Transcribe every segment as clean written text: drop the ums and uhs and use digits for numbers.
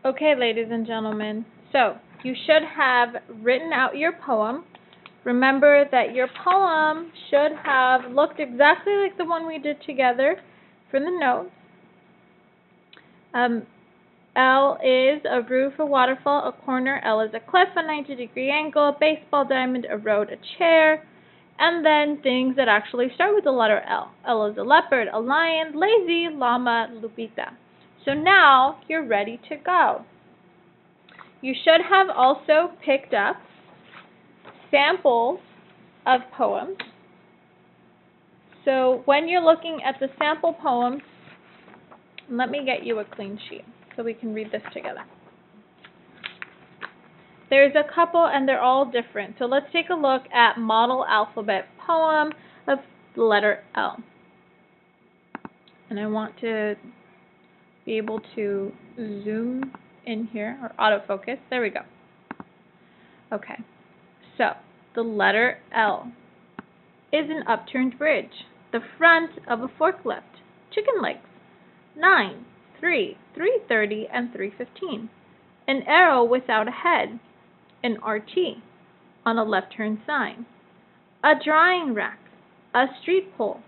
Okay, ladies and gentlemen, so you should have written out your poem. Remember that your poem should have looked exactly like the one we did together for the notes. L is a roof, a waterfall, a corner. L is a cliff, a 90-degree angle, a baseball diamond, a road, a chair, and then things that actually start with the letter L. L is a leopard, a lion, lazy, llama, Lupita. So now you're ready to go. You should have also picked up samples of poems. So when you're looking at the sample poems, let me get you a clean sheet so we can read this together. There's a couple and they're all different. So let's take a look at model alphabet poem of the letter L. And I want to be able to zoom in here, or autofocus. There we go. Okay, so the letter L is an upturned bridge, the front of a forklift, chicken legs, 9, 3, 330, and 315, an arrow without a head, an RT on a left-turn sign, a drying rack, a street pole,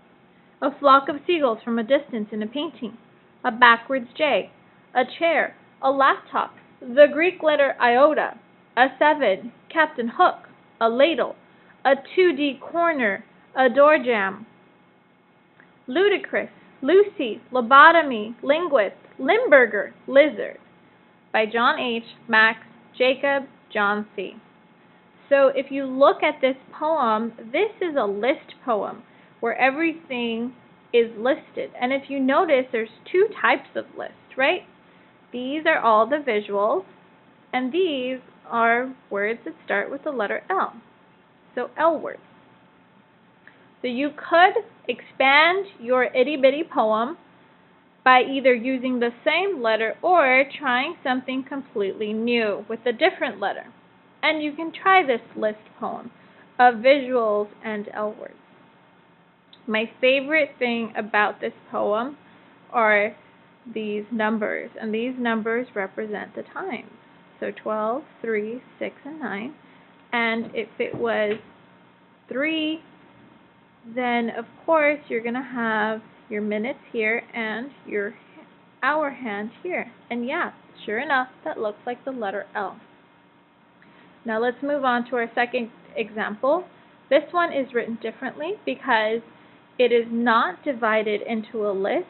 a flock of seagulls from a distance in a painting, a backwards J, a chair, a laptop, the Greek letter iota, a 7, Captain Hook, a ladle, a 2D corner, a door jamb, ludicrous, Lucy, lobotomy, linguist, Limburger, lizard, by John H., Max, Jacob, John C. So if you look at this poem, this is a list poem where everything is listed. And if you notice, there's two types of list, right? These are all the visuals, and these are words that start with the letter L. So L words. So you could expand your itty-bitty poem by either using the same letter or trying something completely new with a different letter. And you can try this list poem of visuals and L words. My favorite thing about this poem are these numbers, and these numbers represent the times. So 12, 3, 6, and 9. And if it was 3, then of course you're going to have your minutes here and your hour hand here. And yeah, sure enough, that looks like the letter L. Now let's move on to our second example. This one is written differently because it is not divided into a list.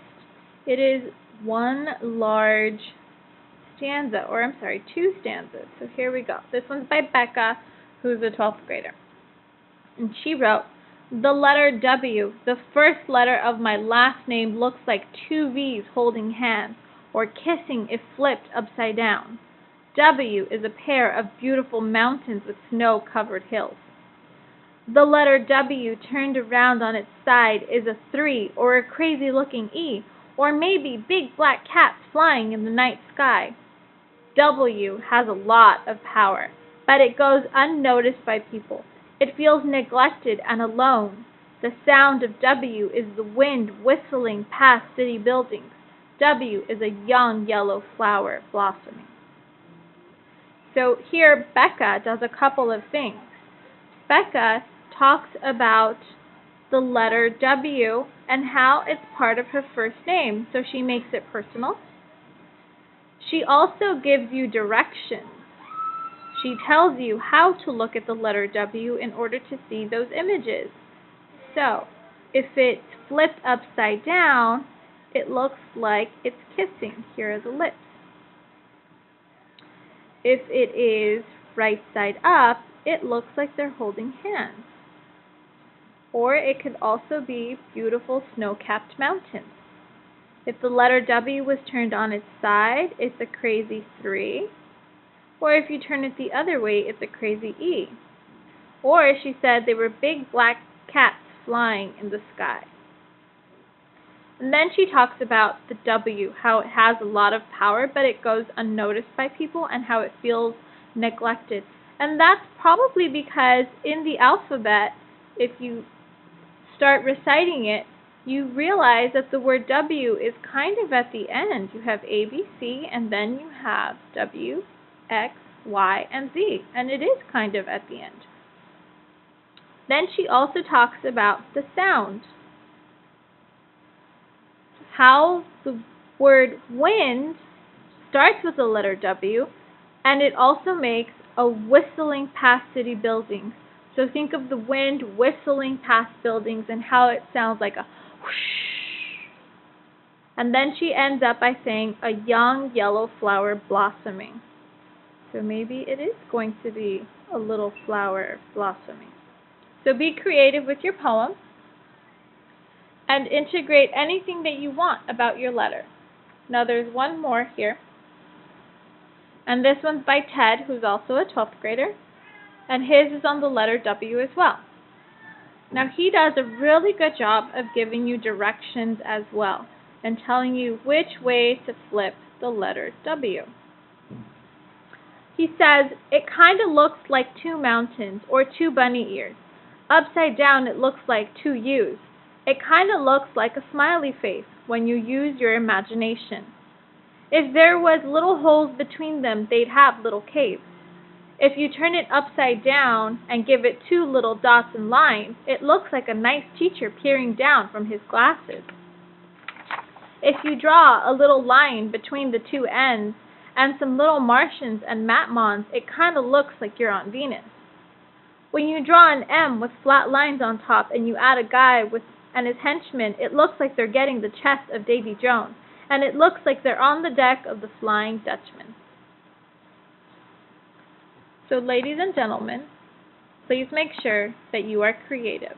It is one large stanza, or I'm sorry, two stanzas. So here we go. This one's by Becca, who's a 12th grader. And she wrote, "The letter W, the first letter of my last name, looks like two V's holding hands, or kissing if flipped upside down. W is a pair of beautiful mountains with snow-covered hills. The letter W turned around on its side is a 3, or a crazy-looking E, or maybe big black cats flying in the night sky. W has a lot of power, but it goes unnoticed by people. It feels neglected and alone. The sound of W is the wind whistling past city buildings. W is a young yellow flower blossoming." So here Becca does a couple of things. Becca talks about the letter W and how it's part of her first name, so she makes it personal. She also gives you directions. She tells you how to look at the letter W in order to see those images. So, if it's flipped upside down, it looks like it's kissing. Here are the lips. If it is right side up, it looks like they're holding hands. Or it could also be beautiful snow-capped mountains. If the letter W was turned on its side, it's a crazy 3. Or if you turn it the other way, it's a crazy E. Or she said they were big black cats flying in the sky. And then she talks about the W, how it has a lot of power, but it goes unnoticed by people, and how it feels neglected. And that's probably because in the alphabet, if you start reciting it, you realize that the word W is kind of at the end. You have A, B, C, and then you have W, X, Y, and Z, and it is kind of at the end. Then she also talks about the sound. How the word wind starts with the letter W, and it also makes a whistling past city buildings. So think of the wind whistling past buildings and how it sounds like a whoosh. And then she ends up by saying a young yellow flower blossoming. So maybe it is going to be a little flower blossoming. So be creative with your poem and integrate anything that you want about your letter. Now there's one more here. And this one's by Ted, who's also a 12th grader. And his is on the letter W as well. Now he does a really good job of giving you directions as well and telling you which way to flip the letter W. He says, it kind of looks like two mountains or two bunny ears. Upside down it looks like two U's. It kind of looks like a smiley face when you use your imagination. If there was little holes between them, they'd have little caves. If you turn it upside down and give it two little dots and lines, it looks like a nice teacher peering down from his glasses. If you draw a little line between the two ends and some little Martians and Matmons, it kind of looks like you're on Venus. When you draw an M with flat lines on top and you add a guy and his henchmen, it looks like they're getting the chest of Davy Jones, and it looks like they're on the deck of the Flying Dutchman. So ladies and gentlemen, please make sure that you are creative.